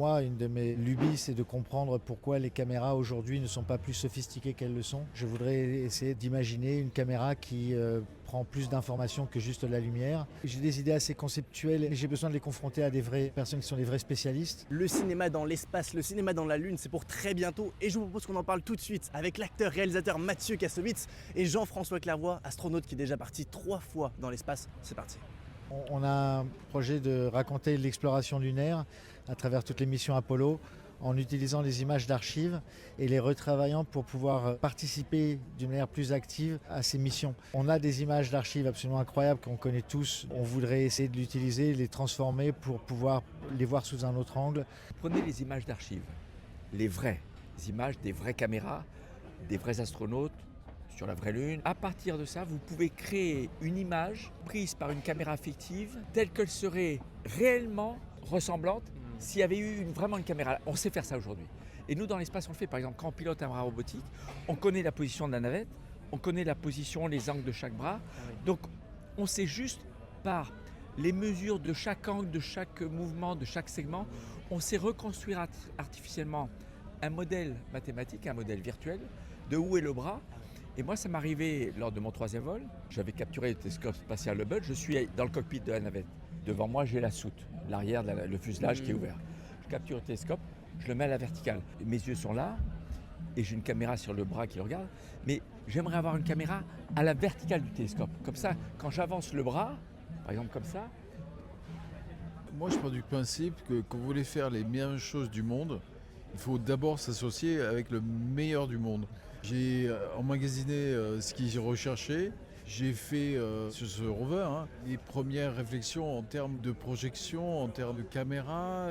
moi, une de mes lubies, c'est de comprendre pourquoi les caméras aujourd'hui ne sont pas plus sophistiquées qu'elles le sont. Je voudrais essayer d'imaginer une caméra qui prend plus d'informations que juste la lumière. J'ai des idées assez conceptuelles et j'ai besoin de les confronter à des vraies personnes qui sont des vrais spécialistes. Le cinéma dans l'espace, le cinéma dans la Lune, c'est pour très bientôt et je vous propose qu'on en parle tout de suite avec l'acteur-réalisateur Mathieu Kassovitz et Jean-François Clairvoy, astronaute qui est déjà parti 3 fois dans l'espace. C'est parti. On a un projet de raconter l'exploration lunaire à travers toutes les missions Apollo en utilisant les images d'archives et les retravaillant pour pouvoir participer d'une manière plus active à ces missions. On a des images d'archives absolument incroyables qu'on connaît tous. On voudrait essayer de l'utiliser, les transformer pour pouvoir les voir sous un autre angle. Prenez les images d'archives, les vraies images des vraies caméras, des vrais astronautes sur la vraie Lune. À partir de ça, vous pouvez créer une image prise par une caméra fictive telle qu'elle serait réellement ressemblante s'il y avait eu vraiment une caméra. On sait faire ça aujourd'hui. Et nous, dans l'espace, on le fait. Par exemple, quand on pilote un bras robotique, on connaît la position de la navette, on connaît la position, les angles de chaque bras. Donc, on sait juste par les mesures de chaque angle, de chaque mouvement, de chaque segment, on sait reconstruire artificiellement un modèle mathématique, un modèle virtuel de où est le bras. Et moi, ça m'est arrivé lors de mon 3e vol. J'avais capturé le télescope spatial Hubble. Je suis dans le cockpit de la navette. Devant moi, j'ai la soute, l'arrière, le fuselage qui est ouvert. Je capture le télescope, je le mets à la verticale. Mes yeux sont là et j'ai une caméra sur le bras qui le regarde. Mais j'aimerais avoir une caméra à la verticale du télescope. Comme ça, quand j'avance le bras, par exemple comme ça. Moi, je pars du principe que quand vous voulez faire les meilleures choses du monde, il faut d'abord s'associer avec le meilleur du monde. J'ai emmagasiné ce que j'ai recherché. J'ai fait sur ce rover les premières réflexions en termes de projection, en termes de caméra.